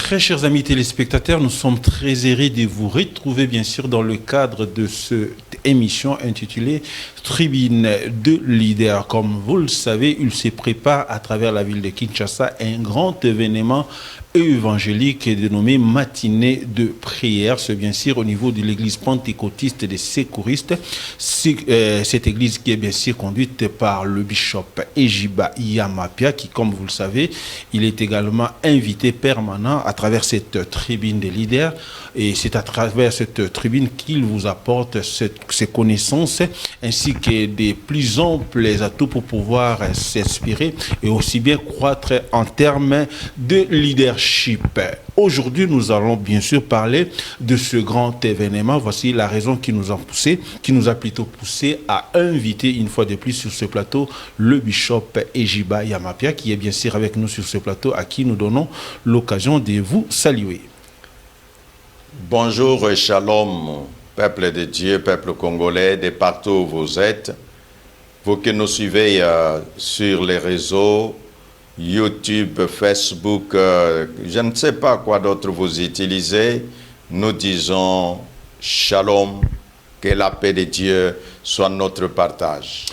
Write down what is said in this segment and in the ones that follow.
Très chers amis téléspectateurs, nous sommes très heureux de vous retrouver bien sûr dans le cadre de cette émission intitulée Tribune de leaders. Comme vous le savez, il se prépare à travers la ville de Kinshasa un grand événement évangélique dénommé Matinée de prière. C'est bien sûr au niveau de l'église pentecôtiste des Secouristes. Cette église qui est bien sûr conduite par le bishop Ejiba Yamapia qui, comme vous le savez, il est également invité permanent à travers cette tribune des leaders. Et c'est à travers cette tribune qu'il vous apporte ses connaissances ainsi que des plus amples atouts pour pouvoir s'inspirer et aussi bien croître en termes de leadership. Aujourd'hui, nous allons bien sûr parler de ce grand événement. Voici la raison qui nous a plutôt poussé à inviter une fois de plus sur ce plateau le bishop Ejiba Yamapia qui est bien sûr avec nous sur ce plateau, à qui nous donnons l'occasion de vous saluer. Bonjour et shalom, peuple de Dieu, peuple congolais, de partout où vous êtes. Vous qui nous suivez sur les réseaux, YouTube, Facebook, je ne sais pas quoi d'autre vous utilisez, nous disons shalom, que la paix de Dieu soit notre partage.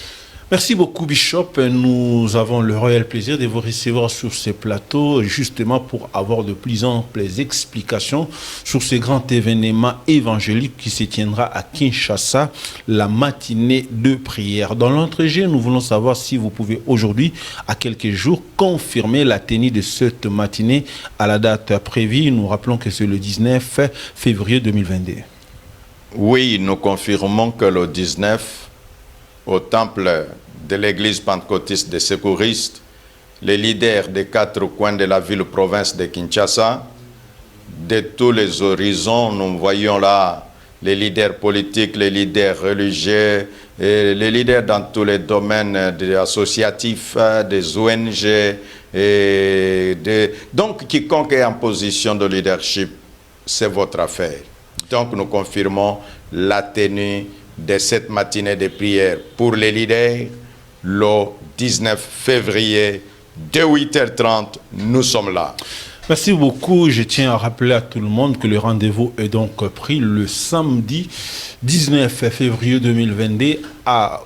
Merci beaucoup, Bishop. Nous avons le réel plaisir de vous recevoir sur ces plateaux, justement pour avoir de plus amples explications sur ce grand événement évangélique qui se tiendra à Kinshasa, la matinée de prière. Dans l'entrejeu, nous voulons savoir si vous pouvez aujourd'hui, à quelques jours, confirmer la tenue de cette matinée à la date prévue. Nous rappelons que c'est le 19 février 2022. Oui, nous confirmons que le 19, au temple de l'église pentecôtiste des Secouristes, les leaders des 4 coins de la ville-province de Kinshasa, de tous les horizons, nous voyons là les leaders politiques, les leaders religieux, et les leaders dans tous les domaines associatifs, des ONG. Donc, quiconque est en position de leadership, c'est votre affaire. Donc, nous confirmons la tenue de cette matinée de prière pour les leaders. Le 19 février, de 8h30, nous sommes là. Merci beaucoup. Je tiens à rappeler à tout le monde que le rendez-vous est donc pris le samedi 19 février 2022 à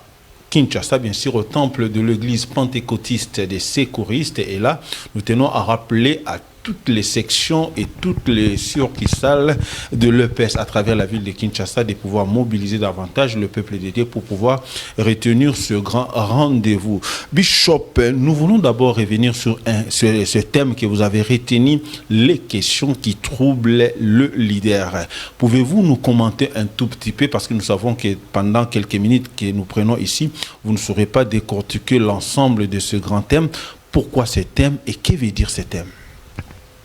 Kinshasa, bien sûr, au temple de l'église pentecôtiste des Secouristes. Et là, nous tenons à rappeler à toutes les sections et toutes les succursales de l'EPS à travers la ville de Kinshasa de pouvoir mobiliser davantage le peuple de Dieu pour pouvoir retenir ce grand rendez-vous. Bishop, nous voulons d'abord revenir sur ce thème que vous avez retenu, les questions qui troublent le leader. Pouvez-vous nous commenter un tout petit peu, parce que nous savons que pendant quelques minutes que nous prenons ici, vous ne saurez pas décortiquer l'ensemble de ce grand thème. Pourquoi ce thème et que veut dire ce thème?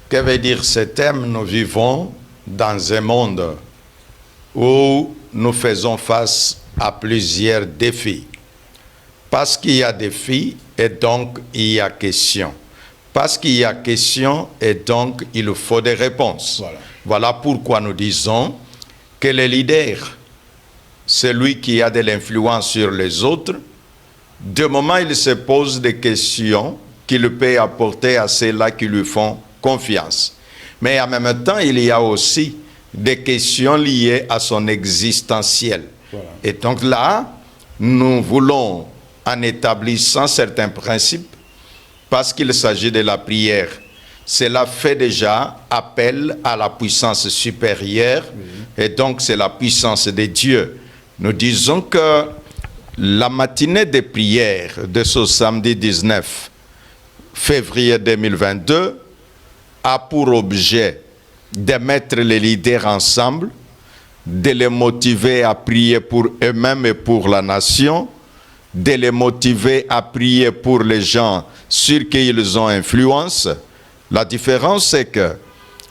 Que veut dire ce thème? Nous vivons dans un monde où nous faisons face à plusieurs défis. Parce qu'il y a défis, et donc il y a question. Parce qu'il y a question, et donc il faut des réponses. Voilà pourquoi nous disons que le leader, celui qui a de l'influence sur les autres, de moment il se pose des questions qu'il peut apporter à ceux-là qui lui font confiance. Mais en même temps, il y a aussi des questions liées à son existentiel. Voilà. Et donc là, nous voulons, en établissant certains principes, parce qu'il s'agit de la prière, cela fait déjà appel à la puissance supérieure, et donc c'est la puissance de Dieu. Nous disons que la matinée de prière de ce samedi 19 février 2022 a pour objet de mettre les leaders ensemble, de les motiver à prier pour eux-mêmes et pour la nation, de les motiver à prier pour les gens sur qui ils ont influence. La différence, c'est que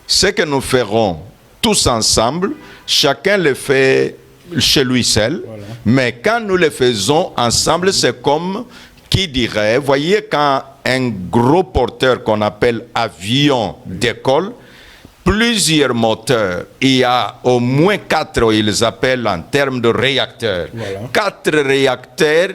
ce que nous ferons tous ensemble, chacun le fait chez lui seul, voilà. Mais quand nous le faisons ensemble, c'est comme qui dirait, voyez, quand un gros porteur qu'on appelle avion décolle, plusieurs moteurs, il y a au moins 4, ils appellent en termes de réacteurs, voilà. 4 réacteurs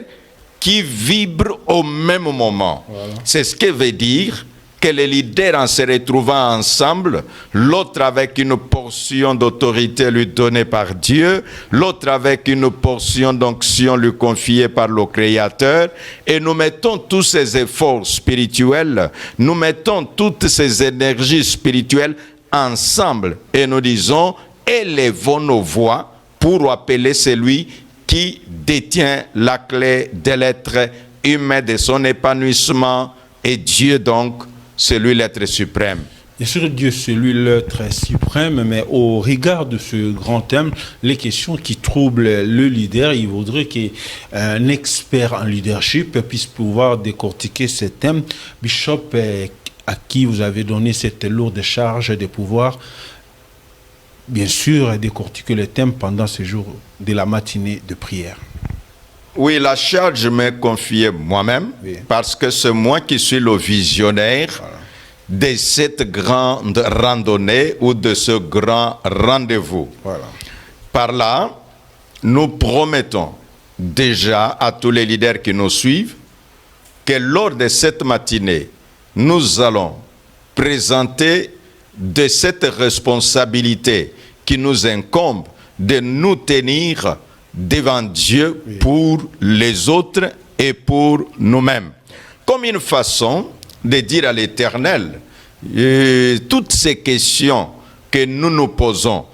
qui vibrent au même moment. Voilà. C'est ce que veut dire que les leaders, en se retrouvant ensemble, l'autre avec une portion d'autorité lui donnée par Dieu, l'autre avec une portion d'onction lui confiée par le Créateur, et nous mettons tous ces efforts spirituels, nous mettons toutes ces énergies spirituelles ensemble, et nous disons, élevons nos voix pour appeler celui qui détient la clé de l'être humain, de son épanouissement, et Dieu donc, c'est lui l'être suprême. Bien sûr, Dieu, c'est lui l'être suprême, mais au regard de ce grand thème, les questions qui troublent le leader, il vaudrait qu'un expert en leadership puisse pouvoir décortiquer ce thème. Bishop, à qui vous avez donné cette lourde charge de pouvoir, bien sûr, décortiquer le thème pendant ce jour de la matinée de prière. Oui, la charge m'est confiée moi-même, oui, parce que c'est moi qui suis le visionnaire, voilà, de cette grande randonnée ou de ce grand rendez-vous. Voilà. Par là, nous promettons déjà à tous les leaders qui nous suivent que lors de cette matinée, nous allons présenter de cette responsabilité qui nous incombe de nous tenir devant Dieu, oui, pour les autres et pour nous-mêmes. Comme une façon de dire à l'Éternel, toutes ces questions que nous nous posons,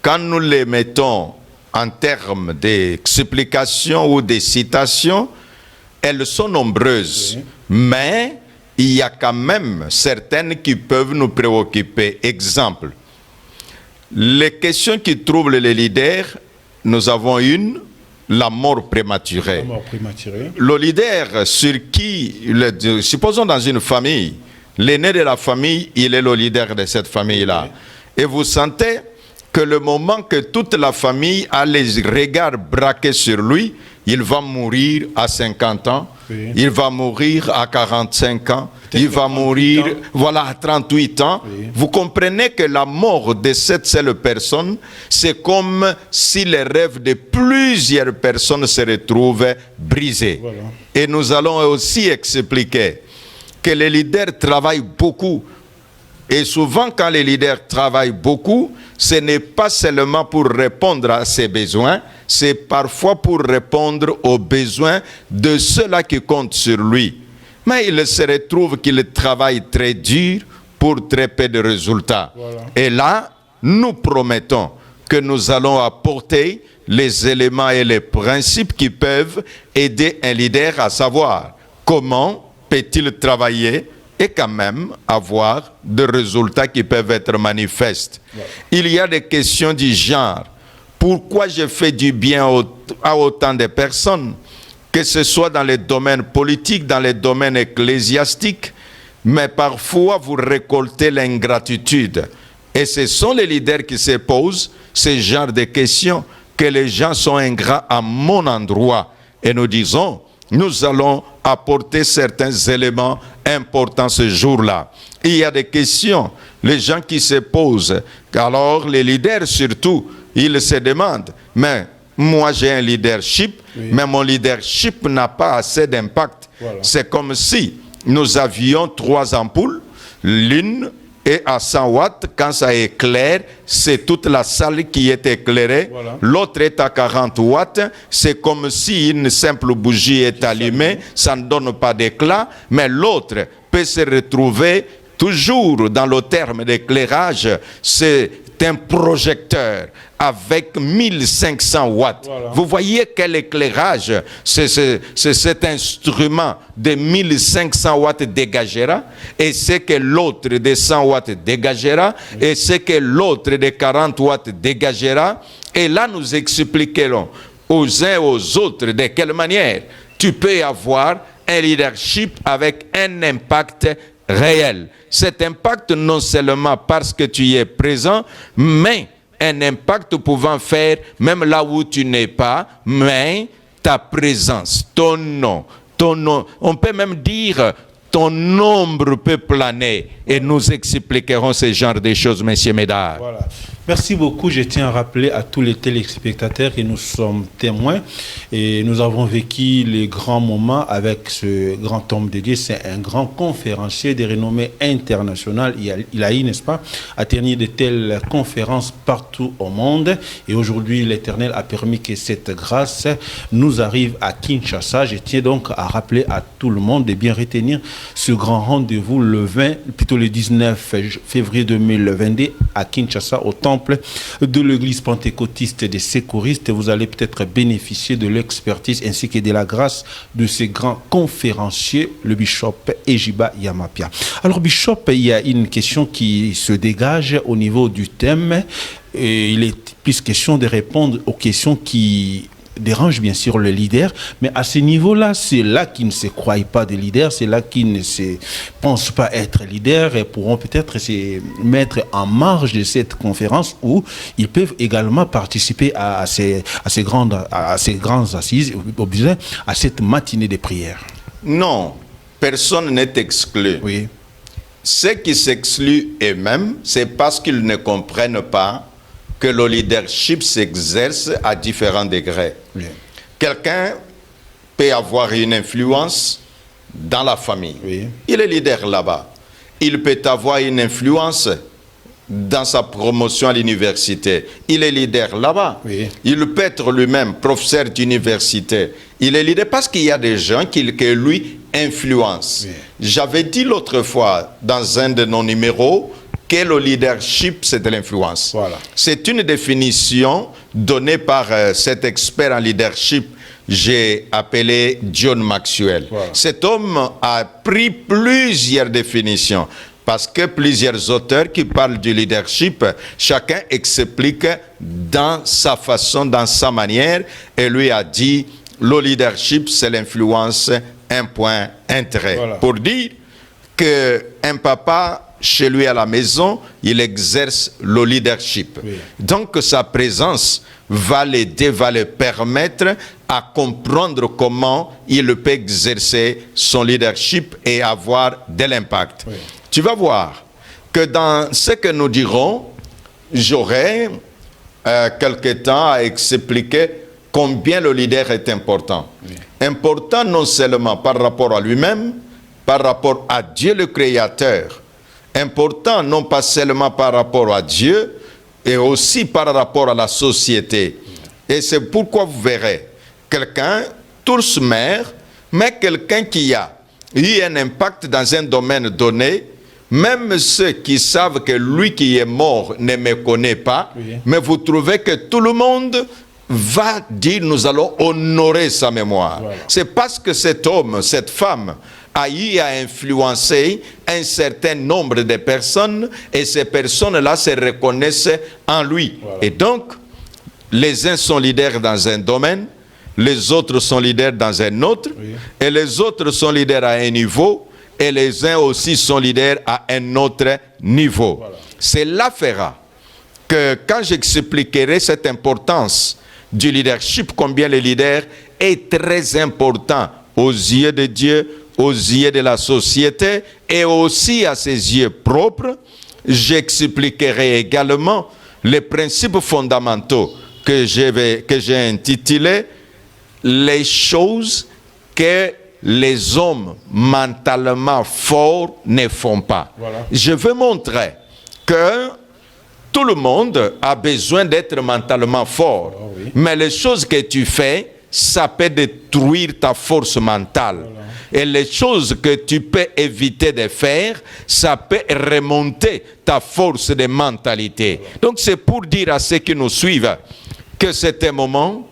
quand nous les mettons en termes d'explications ou de citations, elles sont nombreuses, oui, mais il y a quand même certaines qui peuvent nous préoccuper. Exemple, les questions qui troublent les leaders, nous avons une, la mort prématurée. La mort prématurée. Le leader sur qui, supposons dans une famille, l'aîné de la famille, il est le leader de cette famille-là. Okay. Et vous sentez que le moment que toute la famille a les regards braqués sur lui, il va mourir à 50 ans, oui, il va mourir à 45 ans, il va mourir voilà, à 38 ans. Oui. Vous comprenez que la mort de cette seule personne, c'est comme si les rêves de plusieurs personnes se retrouvent brisés. Voilà. Et nous allons aussi expliquer que les leaders travaillent beaucoup. Et souvent, quand les leaders travaillent beaucoup, ce n'est pas seulement pour répondre à ses besoins, c'est parfois pour répondre aux besoins de ceux-là qui comptent sur lui. Mais il se retrouve qu'il travaille très dur pour très peu de résultats. Voilà. Et là, nous promettons que nous allons apporter les éléments et les principes qui peuvent aider un leader à savoir comment peut-il travailler et quand même avoir des résultats qui peuvent être manifestes. Ouais. Il y a des questions du genre, pourquoi je fais du bien à autant de personnes, que ce soit dans les domaines politiques, dans les domaines ecclésiastiques, mais parfois vous récoltez l'ingratitude. Et ce sont les leaders qui se posent ce genre de questions, que les gens sont ingrats à mon endroit. Et nous disons, nous allons apporter certains éléments importants ce jour-là. Il y a des questions, les gens qui se posent. Alors les leaders surtout, ils se demandent, mais moi j'ai un leadership, oui, mais mon leadership n'a pas assez d'impact. Voilà. C'est comme si nous avions 3 ampoules, l'une est à 100 watts, quand ça éclaire, c'est toute la salle qui est éclairée. Voilà. L'autre est à 40 watts, c'est comme si une simple bougie est allumée, ça ne donne pas d'éclat, mais l'autre peut se retrouver toujours dans le terme d'éclairage, c'est un projecteur avec 1500 watts. Voilà. Vous voyez quel éclairage c'est cet instrument de 1500 watts dégagera, et c'est que l'autre de 100 watts dégagera, oui, et c'est que l'autre de 40 watts dégagera. Et là, nous expliquerons aux uns et aux autres de quelle manière tu peux avoir un leadership avec un impact réel. Cet impact non seulement parce que tu y es présent, mais un impact pouvant faire même là où tu n'es pas, mais ta présence, ton nom, on peut même dire ton ombre peut planer, et nous expliquerons ce genre de choses, messieurs, mesdames. Voilà. Merci beaucoup. Je tiens à rappeler à tous les téléspectateurs que nous sommes témoins et nous avons vécu les grands moments avec ce grand homme de Dieu. C'est un grand conférencier de renommée internationale. Il a eu, n'est-ce pas, à tenir de telles conférences partout au monde. Et aujourd'hui, l'Éternel a permis que cette grâce nous arrive à Kinshasa. Je tiens donc à rappeler à tout le monde de bien retenir ce grand rendez-vous le 19 février 2022 à Kinshasa, au temple de l'église pentecôtiste des secouristes. Vous allez peut-être bénéficier de l'expertise ainsi que de la grâce de ces grands conférenciers, le bishop Ejiba Yamapia. Alors bishop, il y a une question qui se dégage au niveau du thème et il est plus question de répondre aux questions qui dérange bien sûr le leader, mais à ce niveau-là, c'est là qu'ils ne se croient pas des leaders, c'est là qu'ils ne se pensent pas être leaders et pourront peut-être se mettre en marge de cette conférence où ils peuvent également participer à ces grandes assises, à cette matinée de prière. Non, personne n'est exclu. Oui. Ceux qui s'excluent eux-mêmes, c'est parce qu'ils ne comprennent pas que le leadership s'exerce à différents degrés. Oui. Quelqu'un peut avoir une influence dans la famille. Oui. Il est leader là-bas. Il peut avoir une influence dans sa promotion à l'université. Il est leader là-bas. Oui. Il peut être lui-même professeur d'université. Il est leader parce qu'il y a des gens qui lui influencent. Oui. J'avais dit l'autre fois dans un de nos numéros que le leadership, c'est de l'influence. Voilà. C'est une définition donnée par cet expert en leadership, j'ai appelé John Maxwell. Voilà. Cet homme a pris plusieurs définitions, parce que plusieurs auteurs qui parlent du leadership, chacun explique dans sa façon, dans sa manière, et lui a dit, le leadership, c'est l'influence, un point, un trait. Voilà. Pour dire qu'un papa, chez lui à la maison, il exerce le leadership. Oui. Donc sa présence va l'aider, va le permettre à comprendre comment il peut exercer son leadership et avoir de l'impact. Oui. Tu vas voir que dans ce que nous dirons, j'aurai quelque temps à expliquer combien le leader est important. Oui. Important non seulement par rapport à lui-même, par rapport à Dieu le Créateur, important non pas seulement par rapport à Dieu, et aussi par rapport à la société. Et c'est pourquoi vous verrez quelqu'un, tous mère, mais quelqu'un qui a eu un impact dans un domaine donné, même ceux qui savent que lui qui est mort ne me connaît pas, oui. Mais vous trouvez que tout le monde va dire nous allons honorer sa mémoire. Voilà. C'est parce que cet homme, cette femme, a eu à influencer un certain nombre de personnes et ces personnes-là se reconnaissent en lui. Voilà. Et donc, les uns sont leaders dans un domaine, les autres sont leaders dans un autre, oui. Et les autres sont leaders à un niveau et les uns aussi sont leaders à un autre niveau. Voilà. Cela fera que quand j'expliquerai cette importance du leadership, combien le leader est très important aux yeux de Dieu, aux yeux de la société et aussi à ses yeux propres, j'expliquerai également les principes fondamentaux que j'ai intitulés « Les choses que les hommes mentalement forts ne font pas ». Voilà. Je veux montrer que tout le monde a besoin d'être mentalement fort, oh oui. Mais les choses que tu fais, ça peut détruire ta force mentale. Voilà. Et les choses que tu peux éviter de faire, ça peut remonter ta force de mentalité. Voilà. Donc c'est pour dire à ceux qui nous suivent que c'est un moment,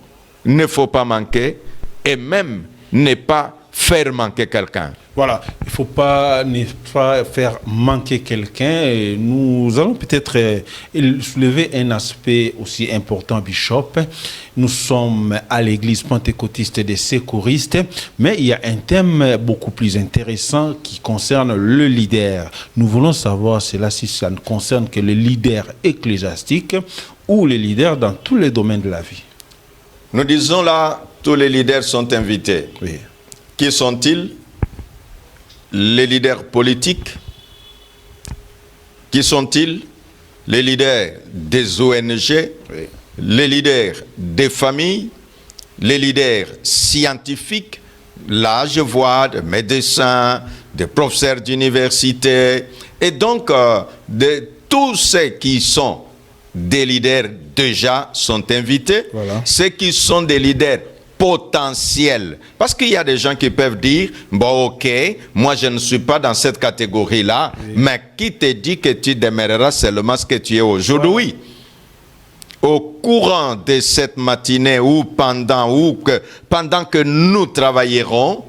il ne faut pas manquer, et même ne pas faire manquer quelqu'un. Voilà, il ne faut pas faire manquer quelqu'un. Et nous allons peut-être soulever un aspect aussi important, Bishop. Nous sommes à l'église pentecôtiste des secouristes, mais il y a un thème beaucoup plus intéressant qui concerne le leader. Nous voulons savoir cela si ça ne concerne que le leader ecclésiastique ou les leaders dans tous les domaines de la vie. Nous disons là, tous les leaders sont invités. Oui. Qui sont-ils? Les leaders politiques. Qui sont-ils? les leaders des ONG, les leaders des familles, les leaders scientifiques. Là, je vois des médecins, des professeurs d'université, et donc de tous ceux qui sont des leaders déjà sont invités. Voilà. Ceux qui sont des leaders potentiels. Parce qu'il y a des gens qui peuvent dire, bon ok, moi je ne suis pas dans cette catégorie-là, mais qui te dit que tu demeureras seulement ce que tu es aujourd'hui? Au courant de cette matinée ou pendant que nous travaillerons,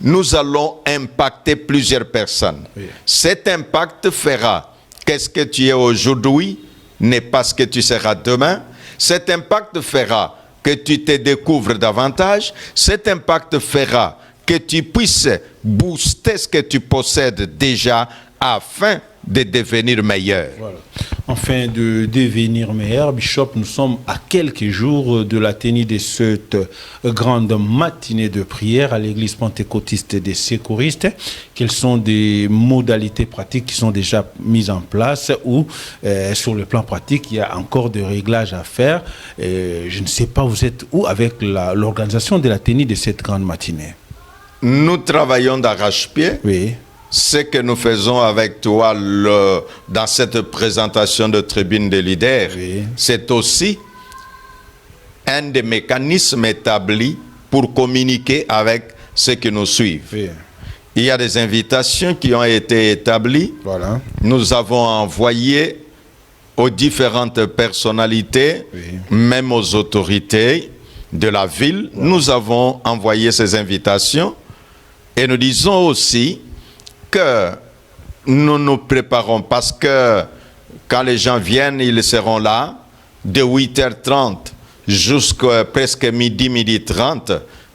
nous allons impacter plusieurs personnes. Cet impact fera que ce que tu es aujourd'hui n'est pas ce que tu seras demain. Cet impact fera que tu te découvres davantage. Cet impact fera que tu puisses booster ce que tu possèdes déjà afin de devenir meilleur. Voilà. Afin de devenir meilleur, Bishop, nous sommes à quelques jours de la tenue de cette grande matinée de prière à l'église pentecôtiste des secouristes. Quelles sont des modalités pratiques qui sont déjà mises en place ou sur le plan pratique, il y a encore des réglages à faire? Je ne sais pas, vous êtes où avec l'organisation de la tenue de cette grande matinée? Nous travaillons d'arrache-pied. Oui. Ce que nous faisons avec toi dans cette présentation de tribune des leaders, oui, c'est aussi un des mécanismes établis pour communiquer avec ceux qui nous suivent. Oui. Il y a des invitations qui ont été établies. Voilà. Nous avons envoyé aux différentes personnalités, oui, même aux autorités de la ville. Voilà. Nous avons envoyé ces invitations et nous disons aussi que nous nous préparons parce que quand les gens viennent, ils seront là de 8h30 jusqu'à presque midi 30.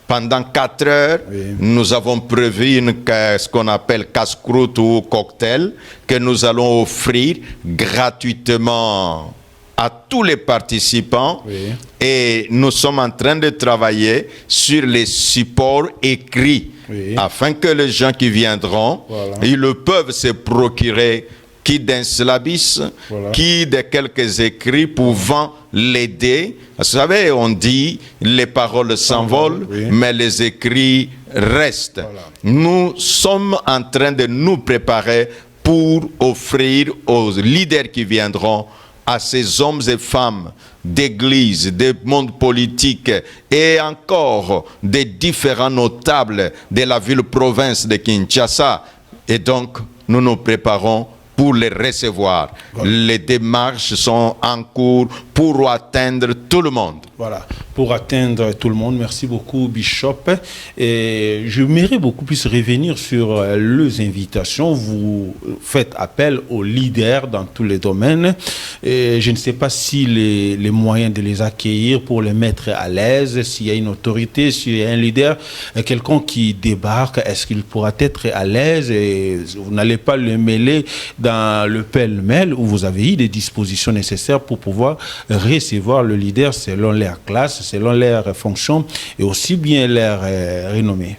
Pendant 4 heures, oui, nous avons prévu ce qu'on appelle casse-croûte ou cocktail que nous allons offrir gratuitement à tous les participants. Oui. Et nous sommes en train de travailler sur les supports écrits, oui, afin que les gens qui viendront, voilà, ils peuvent se procurer qui d'un syllabus, voilà, qui de quelques écrits pouvant l'aider. Vous savez, on dit les paroles s'envolent, oui, mais les écrits restent. Voilà. Nous sommes en train de nous préparer pour offrir aux leaders qui viendront, à ces hommes et femmes d'église, du monde politique et encore des différents notables de la ville-province de Kinshasa. Et donc, nous nous préparons pour les recevoir. Voilà. Les démarches sont en cours pour atteindre tout le monde. Voilà, pour atteindre tout le monde. Merci beaucoup, Bishop. Et j'aimerais beaucoup plus revenir sur les invitations. Vous faites appel aux leaders dans tous les domaines. Et je ne sais pas si les moyens de les accueillir pour les mettre à l'aise, s'il y a une autorité, s'il y a un leader, quelqu'un qui débarque, est-ce qu'il pourra être à l'aise et vous n'allez pas le mêler dans le pêle-mêle où vous avez eu des dispositions nécessaires pour pouvoir recevoir le leader selon leur classe, selon leur fonction et aussi bien leur renommée.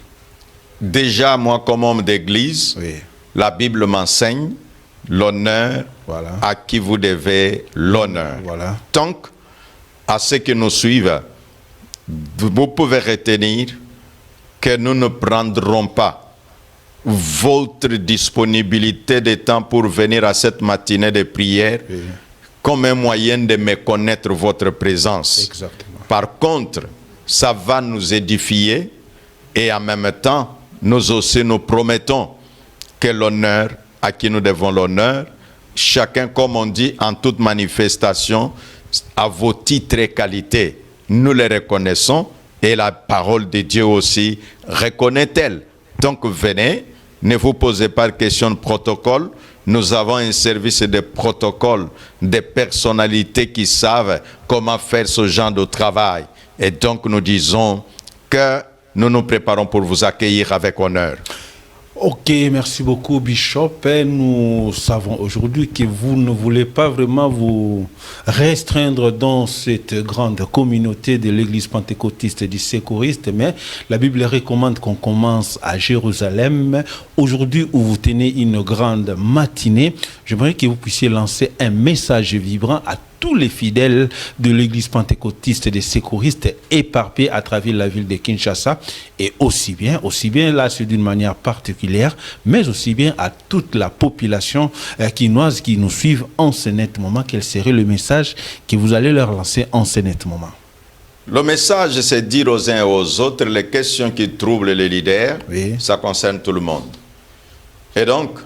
Déjà, moi, comme homme d'église, oui, la Bible m'enseigne l'honneur, voilà, à qui vous devez l'honneur. Voilà. Donc, à ceux qui nous suivent, vous pouvez retenir que nous ne prendrons pas votre disponibilité de temps pour venir à cette matinée de prière, oui, comme un moyen de méconnaître votre présence. Exactement. Par contre, ça va nous édifier et en même temps, nous aussi nous promettons que l'honneur, à qui nous devons l'honneur, chacun, comme on dit, en toute manifestation, à vos titres et qualités, nous les reconnaissons et la parole de Dieu aussi reconnaît-elle. Donc venez, ne vous posez pas de questions de protocole. Nous avons un service de protocole, des personnalités qui savent comment faire ce genre de travail. Et donc nous disons que nous nous préparons pour vous accueillir avec honneur. Ok, merci beaucoup Bishop. Et nous savons aujourd'hui que vous ne voulez pas vraiment vous restreindre dans cette grande communauté de l'église pentecôtiste et du secouriste, mais la Bible recommande qu'on commence à Jérusalem. Aujourd'hui où vous tenez une grande matinée, j'aimerais que vous puissiez lancer un message vibrant à tous les fidèles de l'église pentecôtiste et des secouristes éparpillés à travers la ville de Kinshasa, et aussi bien là c'est d'une manière particulière, mais aussi bien à toute la population quinoise qui nous suivent en ce net moment. Quel serait le message que vous allez leur lancer en ce net moment? Le message, c'est dire aux uns et aux autres les questions qui troublent les leaders, oui. Ça concerne tout le monde. Et donc,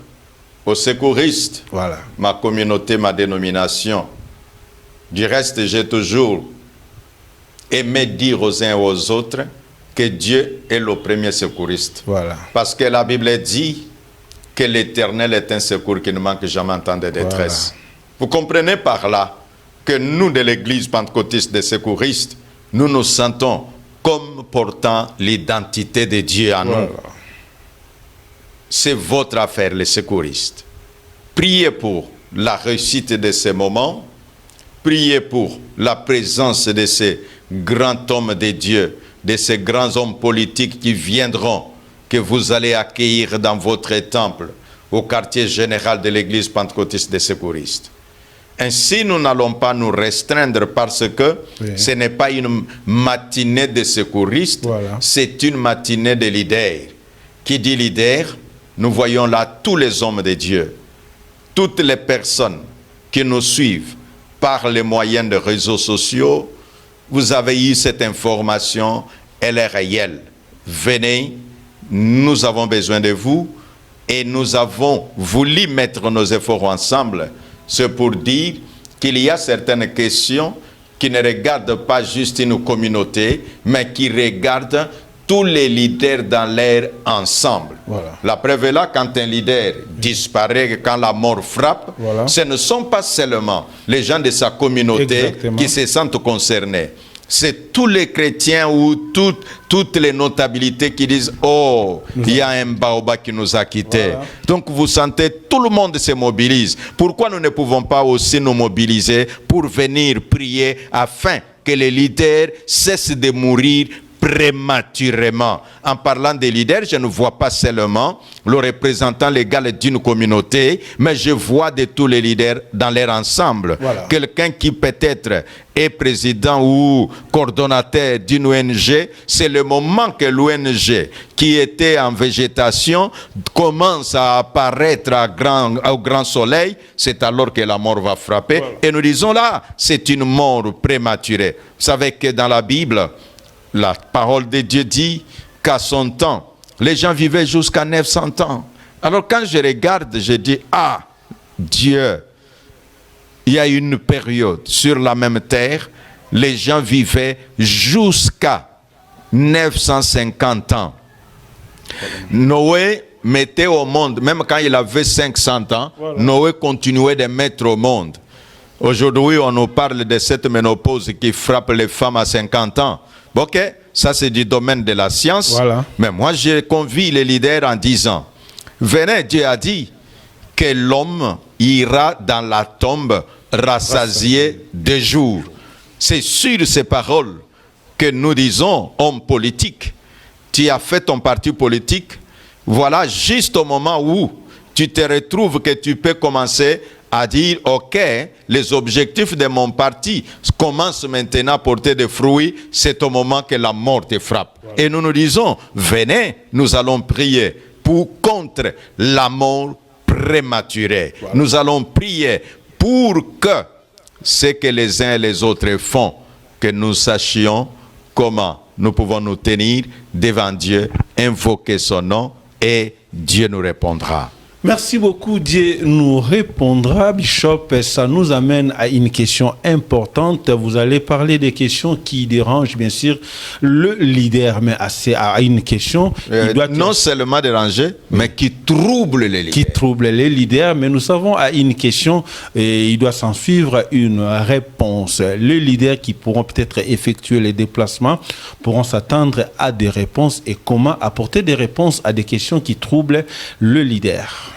aux secouristes, voilà. Ma communauté, ma dénomination, du reste, j'ai toujours aimé dire aux uns et aux autres que Dieu est le premier secouriste. Voilà. Parce que la Bible dit que l'Éternel est un secours qui ne manque jamais en temps de détresse. Voilà. Vous comprenez par là que nous, de l'Église pentecôtiste des secouristes, nous nous sentons comme portant l'identité de Dieu en nous. C'est votre affaire, les secouristes. Priez pour la réussite de ces moments. Priez pour la présence de ces grands hommes de Dieu, de ces grands hommes politiques qui viendront, que vous allez accueillir dans votre temple, au quartier général de l'église pentecôtiste des secouristes. Ainsi, nous n'allons pas nous restreindre parce que ce n'est pas une matinée de secouristes, c'est une matinée de leaders. Qui dit leader, nous voyons là tous les hommes de Dieu, toutes les personnes qui nous suivent par les moyens de réseaux sociaux. Vous avez eu cette information, elle est réelle. Venez, nous avons besoin de vous et nous avons voulu mettre nos efforts ensemble. C'est pour dire qu'il y a certaines questions qui ne regardent pas juste une communauté, mais qui regardent tous les leaders dans l'air ensemble. Voilà. La preuve est là, quand un leader disparaît, quand la mort frappe, ce ne sont pas seulement les gens de sa communauté qui se sentent concernés. C'est tous les chrétiens ou toutes les notabilités qui disent « Oh, il y a un baobab qui nous a quittés. Voilà. » Donc vous sentez, tout le monde se mobilise. Pourquoi nous ne pouvons pas aussi nous mobiliser pour venir prier afin que les leaders cessent de mourir prématurément? En parlant des leaders, je ne vois pas seulement le représentant légal d'une communauté, mais je vois de tous les leaders dans leur ensemble. Voilà. Quelqu'un qui peut-être est président ou coordonnateur d'une ONG, c'est le moment que l'ONG qui était en végétation commence à apparaître au grand soleil, c'est alors que la mort va frapper. Voilà. Et nous disons là, c'est une mort prématurée. Vous savez que dans la Bible, la parole de Dieu dit qu'à son temps, les gens vivaient jusqu'à 900 ans. Alors quand je regarde, je dis, ah, Dieu, il y a une période sur la même terre, les gens vivaient jusqu'à 950 ans. Noé mettait au monde, même quand il avait 500 ans, Noé continuait de mettre au monde. Aujourd'hui, on nous parle de cette ménopause qui frappe les femmes à 50 ans. Ok, ça c'est du domaine de la science. Voilà. Mais moi, je convie les leaders en disant, venez, Dieu a dit que l'homme ira dans la tombe rassasié de jour. C'est sur ces paroles que nous disons, homme politique, tu as fait ton parti politique, voilà juste au moment où tu te retrouves que tu peux commencer à dire, ok, les objectifs de mon parti commencent maintenant à porter des fruits, c'est au moment que la mort te frappe. Voilà. Et nous nous disons, venez, nous allons prier contre la mort prématurée. Voilà. Nous allons prier pour que ce que les uns et les autres font, que nous sachions comment nous pouvons nous tenir devant Dieu, invoquer son nom et Dieu nous répondra. Merci beaucoup. Dieu nous répondra. Bishop, ça nous amène à une question importante. Vous allez parler des questions qui dérangent, bien sûr, le leader, mais à une question qui doit non seulement déranger, mais qui trouble les leaders. Qui trouble les leaders, mais nous savons à une question, et il doit s'en suivre une réponse. Les leaders qui pourront peut-être effectuer les déplacements pourront s'attendre à des réponses et comment apporter des réponses à des questions qui troublent le leader.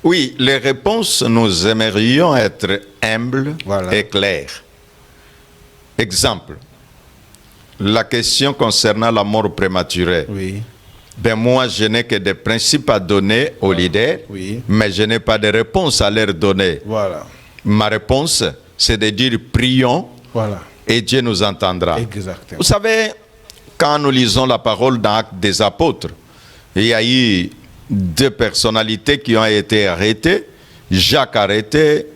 Oui, les réponses, nous aimerions être humbles et claires. Exemple, la question concernant la mort prématurée. Oui. Ben moi, je n'ai que des principes à donner aux leaders, mais je n'ai pas de réponse à leur donner. Voilà. Ma réponse, c'est de dire prions et Dieu nous entendra. Exactement. Vous savez, quand nous lisons la parole dans Actes des Apôtres, il y a eu 2 personnalités qui ont été arrêtées, Jacques arrêté,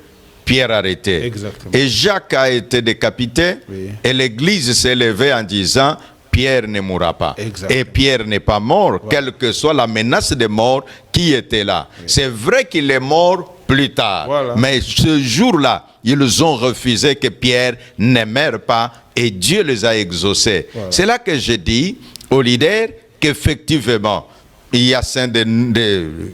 Pierre arrêté. Exactement. Et Jacques a été décapité et l'église s'est levée en disant Pierre ne mourra pas. Exactement. Et Pierre n'est pas mort, quelle que soit la menace de mort qui était là. C'est vrai qu'il est mort plus tard, mais ce jour-là, ils ont refusé que Pierre ne meure pas et Dieu les a exaucés. C'est là que je dis aux leaders qu'effectivement, il y a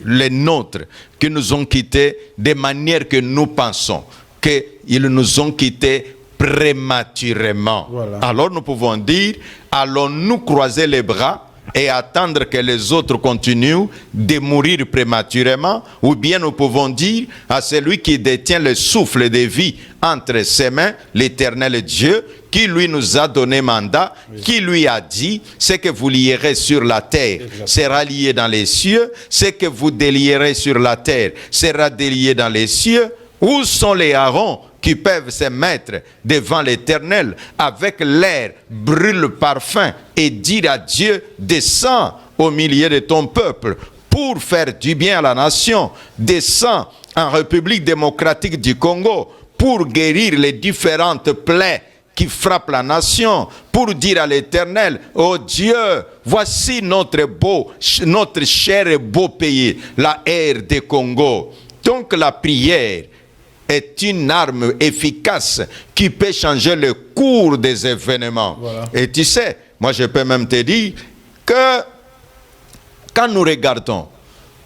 les nôtres qui nous ont quittés de manière que nous pensons qu'ils nous ont quittés prématurément. Alors nous pouvons dire, allons-nous croiser les bras et attendre que les autres continuent de mourir prématurément, ou bien nous pouvons dire à celui qui détient le souffle de vie entre ses mains, l'Éternel Dieu, qui lui nous a donné mandat, qui lui a dit, ce que vous lierez sur la terre sera lié dans les cieux, ce que vous délierez sur la terre sera délié dans les cieux. Où sont les Aarons qui peuvent se mettre devant l'Éternel avec l'air brûle parfum et dire à Dieu, descends au milieu de ton peuple pour faire du bien à la nation, descends en République démocratique du Congo pour guérir les différentes plaies qui frappent la nation, pour dire à l'Éternel, oh Dieu, voici notre cher et beau pays, la RD Congo. Donc la prière est une arme efficace qui peut changer le cours des événements. Et tu sais, moi je peux même te dire que quand nous regardons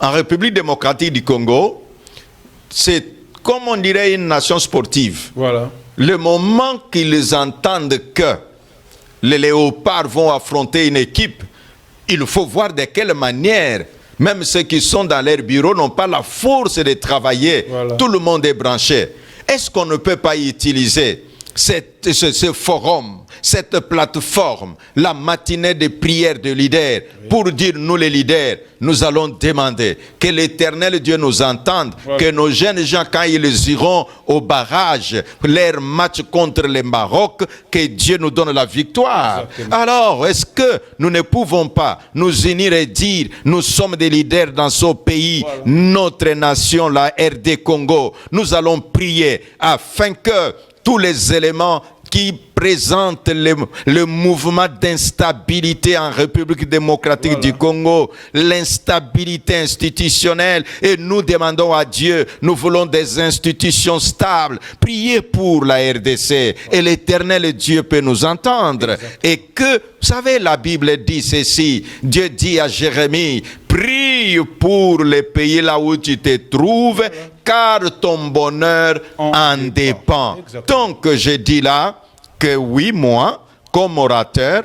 en République démocratique du Congo, c'est comme on dirait une nation sportive. Le moment qu'ils entendent que les léopards vont affronter une équipe, il faut voir de quelle manière. Même ceux qui sont dans leur bureau n'ont pas la force de travailler. Tout le monde est branché. Est-ce qu'on ne peut pas utiliser ce forum, cette plateforme, la matinée de prière de leaders, pour dire, nous les leaders, nous allons demander que l'Éternel Dieu nous entende, que nos jeunes gens, quand ils iront au barrage, leur match contre le Maroc, que Dieu nous donne la victoire. Alors, est-ce que nous ne pouvons pas nous unir et dire, nous sommes des leaders dans ce pays, notre nation, la RD Congo, nous allons prier afin que tous les éléments qui présentent le mouvement d'instabilité en République démocratique du Congo, l'instabilité institutionnelle, et nous demandons à Dieu, nous voulons des institutions stables. Priez pour la RDC et l'Éternel Dieu peut nous entendre. Et que, vous savez, la Bible dit ceci, Dieu dit à Jérémie, prie pour les pays là où tu te trouves, car ton bonheur en dépend. Donc je dis là que oui, moi, comme orateur,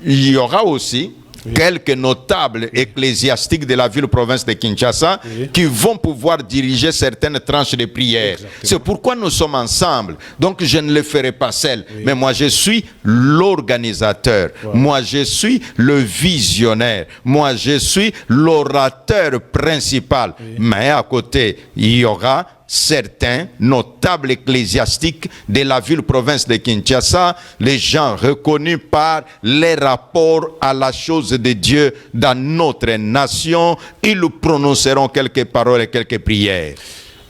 il y aura aussi quelques notables ecclésiastiques de la ville-province de Kinshasa qui vont pouvoir diriger certaines tranches de prière. C'est pourquoi nous sommes ensemble. Donc je ne le ferai pas seul. Mais moi je suis l'organisateur. Moi je suis le visionnaire. Moi je suis l'orateur principal. Mais à côté, il y aura certains notables ecclésiastiques de la ville-province de Kinshasa, les gens reconnus par les rapports à la chose de Dieu dans notre nation, ils prononceront quelques paroles et quelques prières.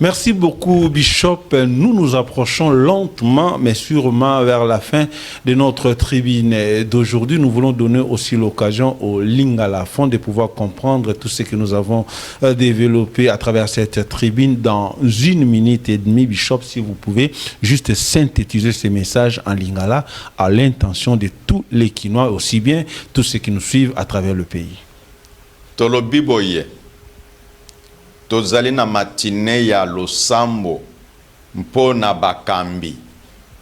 Merci beaucoup, Bishop. Nous nous approchons lentement, mais sûrement vers la fin de notre tribune d'aujourd'hui. Nous voulons donner aussi l'occasion aux Lingala Fond de pouvoir comprendre tout ce que nous avons développé à travers cette tribune dans 1 minute et demie. Bishop, si vous pouvez juste synthétiser ces messages en Lingala à l'intention de tous les Kinois, aussi bien tous ceux qui nous suivent à travers le pays. Tolobiboye. Tozali na matine ya losambo mpo na bakambi.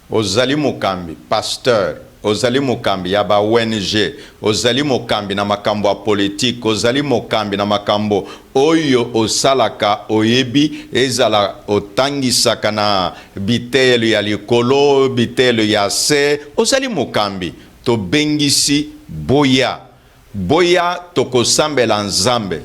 Ozali mokambi, pasteur. Ozali mokambi ya ba ONG. Ozali mokambi na makambo ya politique. Ozali mokambi na makambo oyo osalaka oyebi ezala otangisaka na bitelo ya likolo, bitelo ya se. Ozali mokambi. To bengisi boya. Boya tokosambela nzambe.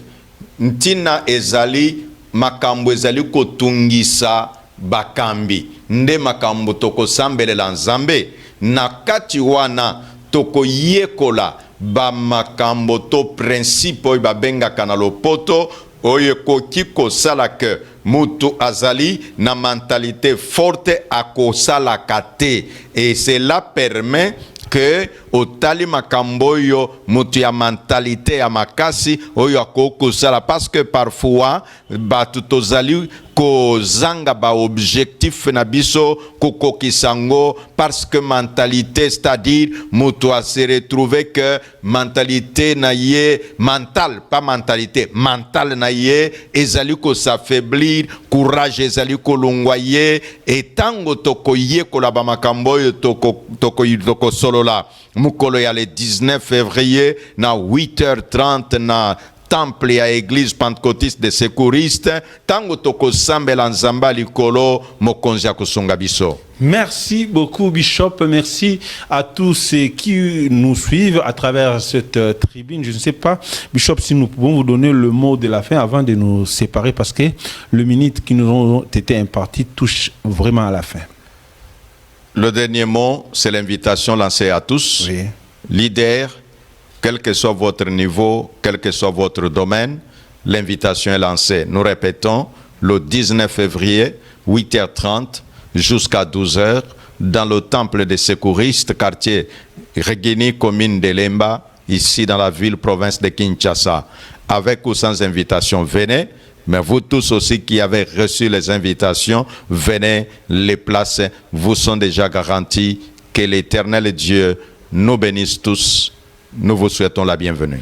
Ntina ezali makambo ezali kotungisa bakambi. Nde makambo tokosambela nzambe. Na kati wana toko yekola ba makambo to principe ba benga kana lopoto oye koki kosala ke mutu azali na mentalité forte akosala kate. Et cela permet que otali makambo yo mutu ya mentalité ya makasi oyo akoko sala parce que parfois batu tozali ko zanga ba objectif na biso koko kisango parce que mentalité c'est-à-dire mutu a se retrouver que mentalité na ye mental pas mentalité mental na ye ezali ko s'affaiblir courage ezali ko longwaye et tango toko ye ko la ba makambo yo toko solo la mukolo ya le 19 février na 8h30 na temple ya église pentecôtiste de secouristes tango toko sambela nzamba likolo mokonzi ya kusunga biso. Merci beaucoup, Bishop. Merci à tous ceux qui nous suivent à travers cette tribune. Je ne sais pas, Bishop, si nous pouvons vous donner le mot de la fin avant de nous séparer parce que le minute qui nous ont été imparti touche vraiment à la fin. Le dernier mot, c'est l'invitation lancée à tous. Oui. Leaders, quel que soit votre niveau, quel que soit votre domaine, l'invitation est lancée. Nous répétons, le 19 février, 8h30 jusqu'à 12h, dans le temple des secouristes, quartier Regini, commune de Lemba, ici dans la ville, province de Kinshasa. Avec ou sans invitation, venez. Mais vous tous aussi qui avez reçu les invitations, venez, les places vous sont déjà garanties. Que l'Éternel Dieu nous bénisse tous. Nous vous souhaitons la bienvenue.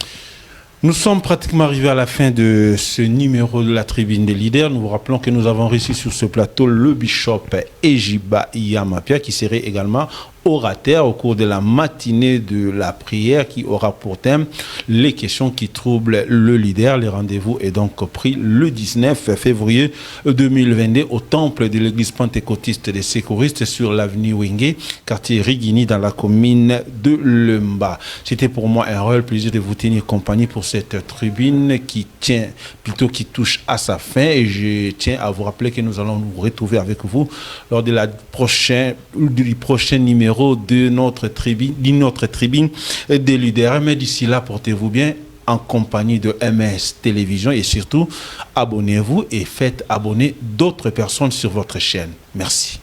Nous sommes pratiquement arrivés à la fin de ce numéro de la tribune des leaders. Nous vous rappelons que nous avons reçu sur ce plateau le bishop Ejiba Iyamapia qui serait également orateur au cours de la matinée de la prière qui aura pour thème les questions qui troublent le leader. Le rendez-vous est donc pris le 19 février 2022 au temple de l'église pentecôtiste des secouristes sur l'avenue Wenge, quartier Rigini dans la commune de Lemba. C'était pour moi un réel plaisir de vous tenir compagnie pour cette tribune qui touche à sa fin et je tiens à vous rappeler que nous allons nous retrouver avec vous lors de du prochain numéro de notre tribune des leaders. Mais d'ici là, portez-vous bien en compagnie de MS Télévision et surtout, abonnez-vous et faites abonner d'autres personnes sur votre chaîne. Merci.